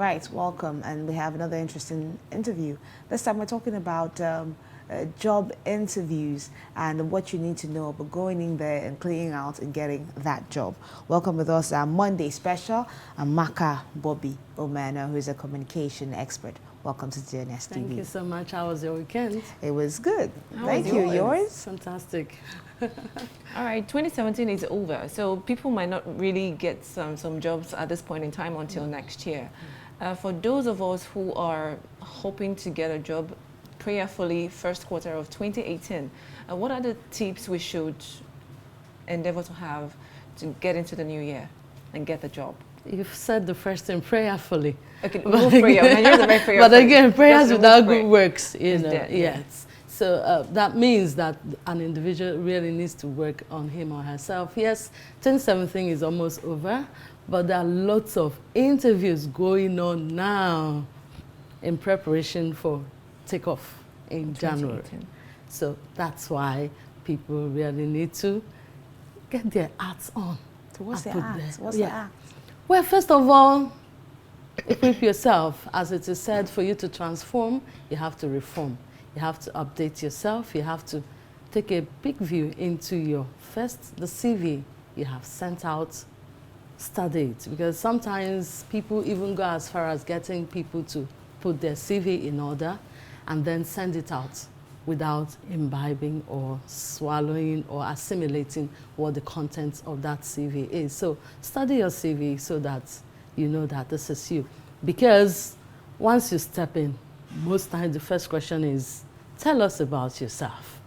Right, welcome. And we have another interesting interview. This time we're talking about job interviews and what you need to know about going in there and clearing out and getting that job. Welcome with us, our Monday special, Maka Bobby-Umeano, who is a communication expert. Welcome to DNS TV. Thank you so much. How was your weekend? It was good. Thank was you. Yours? Fantastic. All right, 2017 is over, so people might not really get some jobs at this point in time until next year. For those of us who are hoping to get a job prayerfully first quarter of 2018, what are the tips we should endeavor to have to get into the new year and get the job? You've said the first thing, prayerfully. Okay, we'll pray. Nigerians are very prayerful. But again, prayers without good works, Dead, yes. So that means that an individual really needs to work on him or herself. Yes, 2017 is almost over, but there are lots of interviews going on now in preparation for takeoff in January. So that's why people really need to get their acts on. So what's the act? What's the act? Well, first of all, equip yourself. As it is said, for you to transform, you have to reform. You have to update yourself. You have to take a big view into your the CV you have sent out, study it. Because sometimes people even go as far as getting people to put their CV in order and then send it out without imbibing or swallowing or assimilating what the contents of that CV is. So study your CV so that you know that this is you. Because once you step in, most times the first question is, tell us about yourself.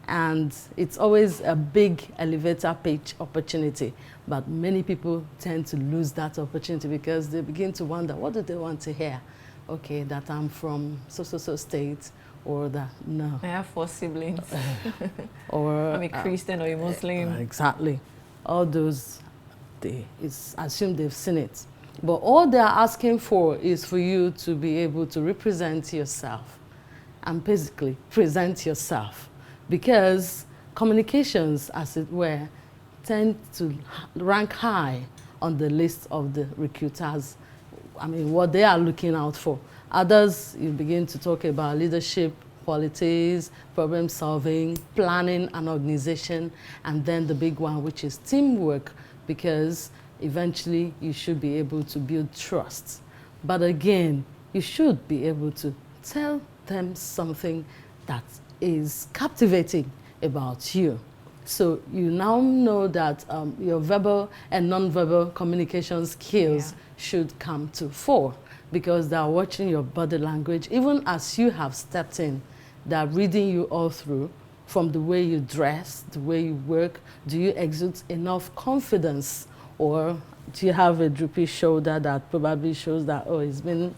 And it's always a big elevator pitch opportunity, but many people tend to lose that opportunity because they begin to wonder, what do they want to hear? Okay, that I'm from so state, or that, no. I have 4 siblings. Or I'm a Christian or a Muslim. Exactly. All those, it's assumed they've seen it. But all they're asking for is for you to be able to represent yourself and basically present yourself. Because communications, as it were, tend to rank high on the list of the recruiters. I mean, what they are looking out for. Others, you begin to talk about leadership, qualities, problem solving, planning and organization, and then the big one, which is teamwork, because eventually you should be able to build trust. But again, you should be able to tell them something that is captivating about you. So you now know that your verbal and non-verbal communication skills should come to fore, because they are watching your body language. Even as you have stepped in, they are reading you all through, from the way you dress, the way you work. Do you exude enough confidence, or do you have a droopy shoulder that probably shows that, oh, it's been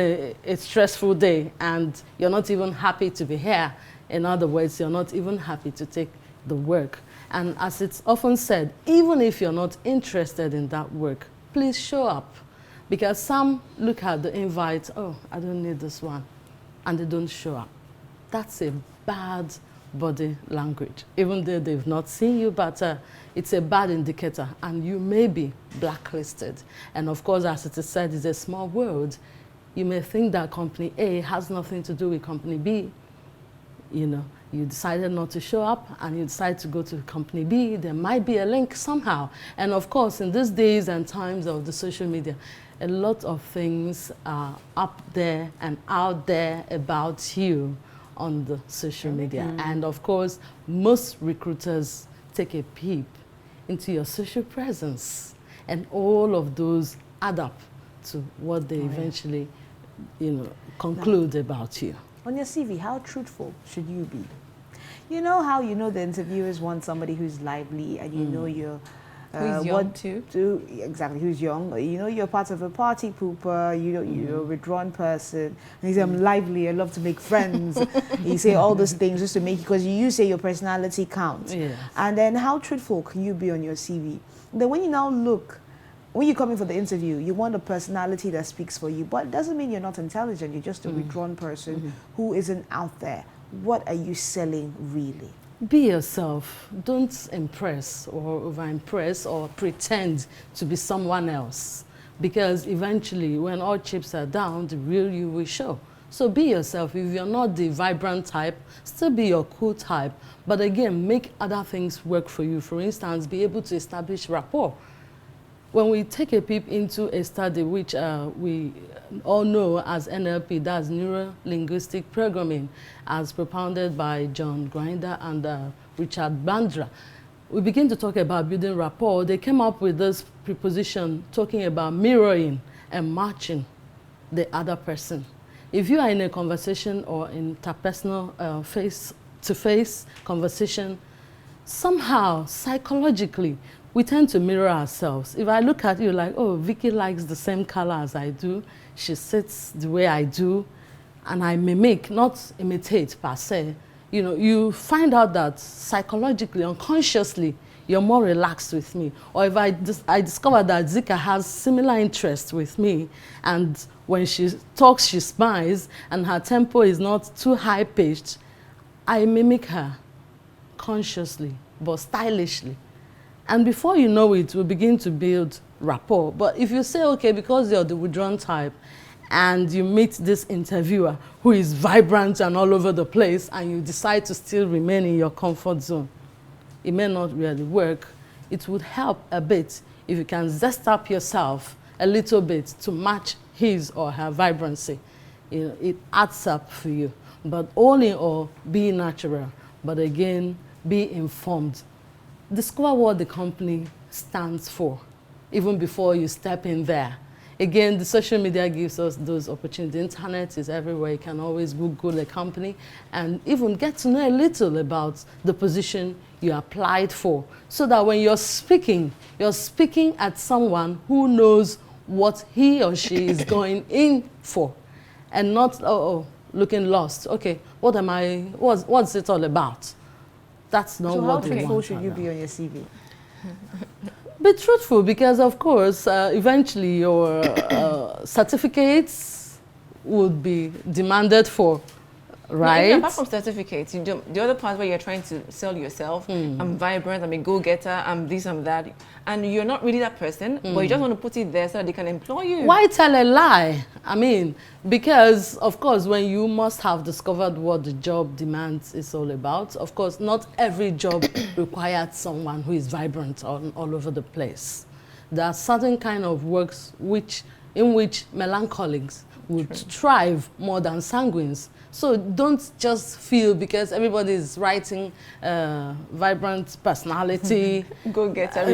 a stressful day and you're not even happy to be here. In other words, you're not even happy to take the work. And as it's often said, even if you're not interested in that work, please show up. Because some look at the invite, oh, I don't need this one, and they don't show up. That's a bad body language, even though they've not seen you, but it's a bad indicator, and you may be blacklisted. And of course, as it is said, it's a small world. You may think that company A has nothing to do with company B. You know, you decided not to show up and you decide to go to company B, there might be a link somehow. And of course, in these days and times of the social media, a lot of things are up there and out there about you on the social media. And of course, most recruiters take a peep into your social presence, and all of those add up to what they eventually, conclude about you. On your CV, how truthful should you be? You know how the interviewers want somebody who's lively, and you know you're who's young too. Exactly, who's young. You know you're part of a party pooper, you're a withdrawn person. And you say, I'm lively, I love to make friends. You say all those things just to make, because you say your personality counts. Yes. And then how truthful can you be on your CV? Then when you now look, when you come in for the interview, you want a personality that speaks for you, but it doesn't mean you're not intelligent. You're just a withdrawn person who isn't out there. What are you selling really? Be yourself. Don't impress or over-impress or pretend to be someone else. because eventually when all chips are down, the real you will show. So be yourself. If you're not the vibrant type, still be your cool type. But again, make other things work for you. For instance, be able to establish rapport. When we take a peep into a study which we all know as NLP, that's Neuro-Linguistic Programming, as propounded by John Grinder and Richard Bandra, we begin to talk about building rapport. They came up with this preposition talking about mirroring and matching the other person. If you are in a conversation or interpersonal face-to-face conversation, somehow, psychologically, we tend to mirror ourselves. If I look at you like, oh, Vicky likes the same color as I do, she sits the way I do, and I mimic, not imitate per se, you know, you find out that psychologically, unconsciously, you're more relaxed with me. Or if I discover that Zika has similar interests with me, and when she talks, she smiles, and her tempo is not too high-pitched, I mimic her consciously, but stylishly. And before you know it, we begin to build rapport. But if you say, okay, because you're the withdrawn type, and you meet this interviewer who is vibrant and all over the place, and you decide to still remain in your comfort zone, it may not really work. It would help a bit if you can zest up yourself a little bit to match his or her vibrancy. You know, it adds up for you. But all in all, be natural. But again, be informed. Discover what the company stands for, even before you step in there. Again, the social media gives us those opportunities. The internet is everywhere. You can always Google a company and even get to know a little about the position you applied for, so that when you're speaking at someone who knows what he or she is going in for, and not, looking lost. Okay, what's it all about? That's not what they want. So how truthful should you be on your CV? Be truthful, because of course, eventually your certificates would be demanded for, right? No, apart from certificates, you do, the other part where you're trying to sell yourself, I'm vibrant, I'm a go-getter, I'm this, I'm that, and you're not really that person, but you just want to put it there so that they can employ you. Why tell a lie? I mean, because of course, when you must have discovered what the job demands is all about, of course, not every job requires someone who is vibrant all over the place. There are certain kind of works in which melancholics would thrive more than sanguines. So don't just feel because everybody is writing vibrant personality, go-getter,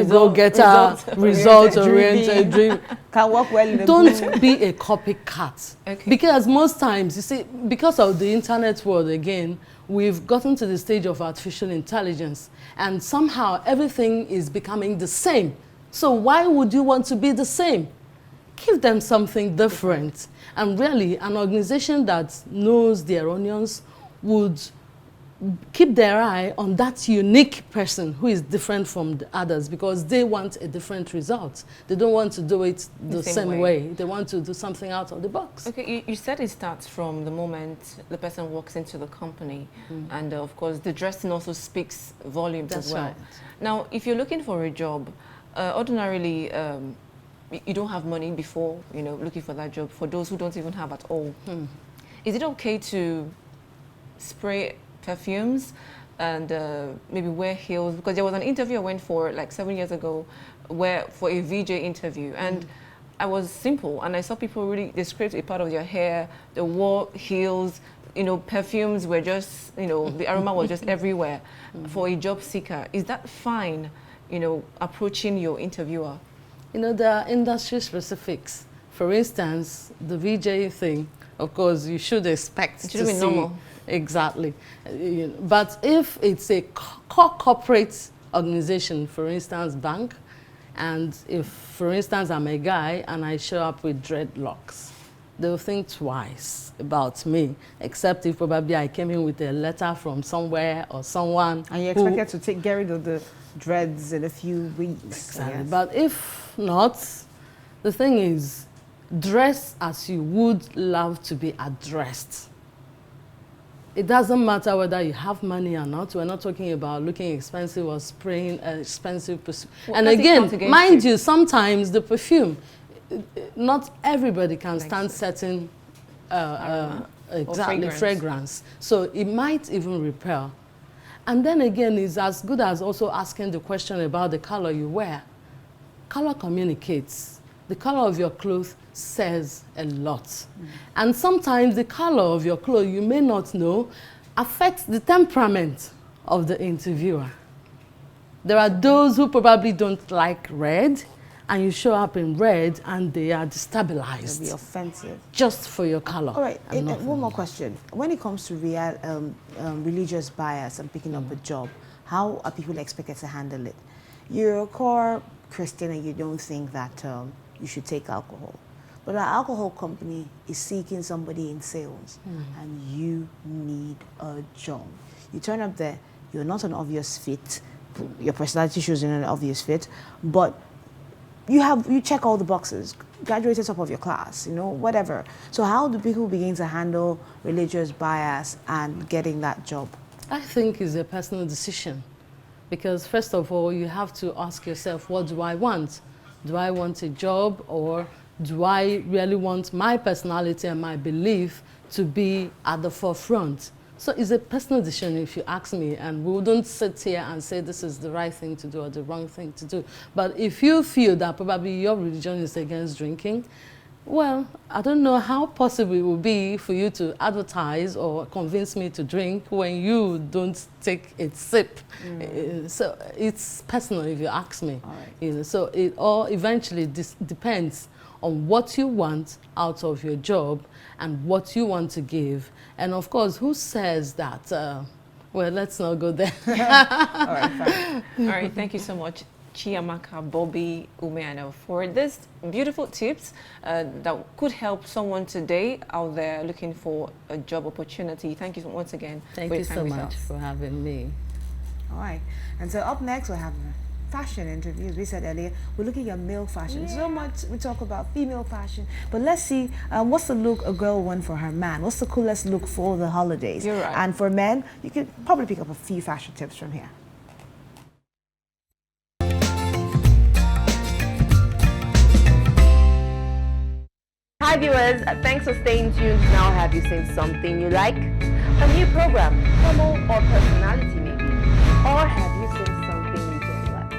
result-oriented, dream. Can work well in a Don't be a copycat. Okay. Because most times, you see, because of the internet world again, we've gotten to the stage of artificial intelligence, and somehow everything is becoming the same. So why would you want to be the same? Give them something different. And really, an organization that knows their onions would keep their eye on that unique person who is different from the others, because they want a different result. They don't want to do it the same way. They want to do something out of the box. Okay, you said it starts from the moment the person walks into the company. And of course, the dressing also speaks volumes as well. Right. Now, if you're looking for a job, ordinarily, you don't have money before, looking for that job, for those who don't even have at all. Is it okay to spray perfumes and maybe wear heels? Because there was an interview I went for like 7 years ago for a VJ interview, and I was simple, and I saw people really, they scraped a part of their hair, they wore heels, perfumes were just, the aroma was just everywhere for a job seeker. Is that fine, approaching your interviewer? There are industry specifics. For instance, the VJ thing, of course, you should expect it should be normal. Exactly. But if it's a corporate organization, for instance, bank, and if, for instance, I'm a guy and I show up with dreadlocks, they'll think twice about me, except if probably I came in with a letter from somewhere or someone. And you're expected to get rid of the dreads in a few weeks. Exactly. Yes. But if not, the thing is, dress as you would love to be addressed. It doesn't matter whether you have money or not. We're not talking about looking expensive or spraying expensive perfume. And again, mind you, sometimes the perfume, not everybody can Like stand so. certain Aroma or exactly fragrance. So it might even repel. And then again, it's as good as also asking the question about the color you wear. Color communicates. The color of your clothes says a lot. And sometimes the color of your clothes, you may not know, affects the temperament of the interviewer. There are those who probably don't like red, and you show up in red and they are destabilized. It'll be offensive. Just for your color. All right, and one more question. When it comes to religious bias and picking up a job, how are people expected to handle it? You're a core Christian and you don't think that you should take alcohol. But an alcohol company is seeking somebody in sales and you need a job. You turn up there, you're not an obvious fit. Your personality shows you're not an obvious fit, but you check all the boxes, graduated top of your class, whatever. So how do people begin to handle religious bias and getting that job? I think it's a personal decision. Because first of all, you have to ask yourself, what do I want? Do I want a job, or do I really want my personality and my belief to be at the forefront? So it's a personal decision if you ask me, and we wouldn't sit here and say this is the right thing to do or the wrong thing to do. But if you feel that probably your religion is against drinking, well, I don't know how possible it will be for you to advertise or convince me to drink when you don't take a sip. So it's personal if you ask me. All right. So it all eventually depends on what you want out of your job and what you want to give. And of course, who says that? Well, let's not go there. All right, fine. All right, thank you so much, Chiamaka Bobby-Umeano, for these beautiful tips that could help someone today out there looking for a job opportunity. Thank you once again. Thank for you your time so with much us. for having me. All right. And so up next, we'll have a fashion interview. As we said earlier, we're looking at male fashion. So much we talk about female fashion, but let's see what's the look a girl wants for her man. What's the coolest look for the holidays? You're right. And for men, you could probably pick up a few fashion tips from here. Hi viewers, thanks for staying tuned. Now have you seen something you like? A new program, promo or personality maybe? Or have you seen something you don't like?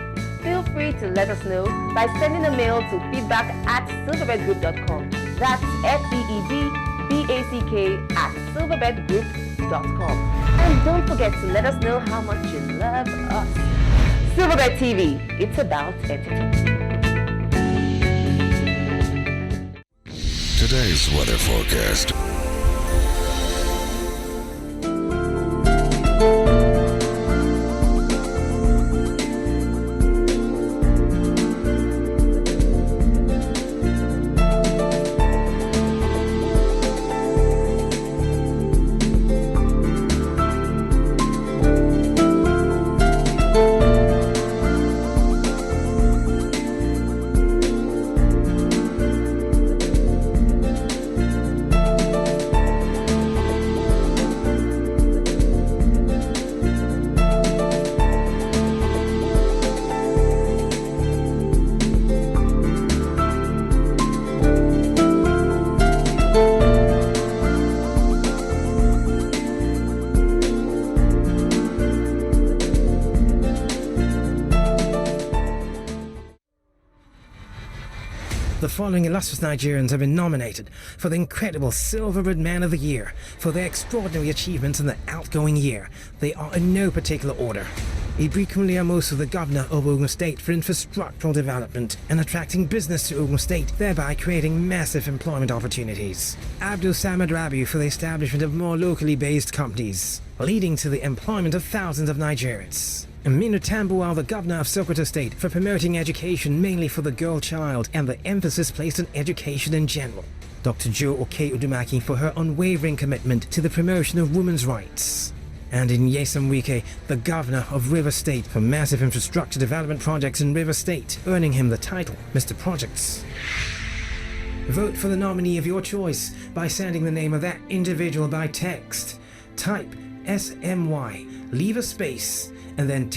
Feel free to let us know by sending a mail to feedback@silverbedgroup.com. That's feedback@silverbedgroup.com. And don't forget to let us know how much you love us. Silverbed TV, it's about entertainment. Today's weather forecast. The following illustrious Nigerians have been nominated for the incredible Silverbird Man of the Year for their extraordinary achievements in the outgoing year. They are in no particular order. Bobby-Umeano, the Governor of Ogun State, for infrastructural development and attracting business to Ogun State, thereby creating massive employment opportunities. Abdul Samad Rabiu for the establishment of more locally based companies, leading to the employment of thousands of Nigerians. Aminu Tambuwal, the Governor of Sokoto State, for promoting education mainly for the girl child and the emphasis placed on education in general. Dr. Jo Oke Udumaki for her unwavering commitment to the promotion of women's rights. And in Nyesom Wike, the Governor of River State, for massive infrastructure development projects in River State, earning him the title Mr. Projects. Vote for the nominee of your choice by sending the name of that individual by text. Type SMY, leave a space, and then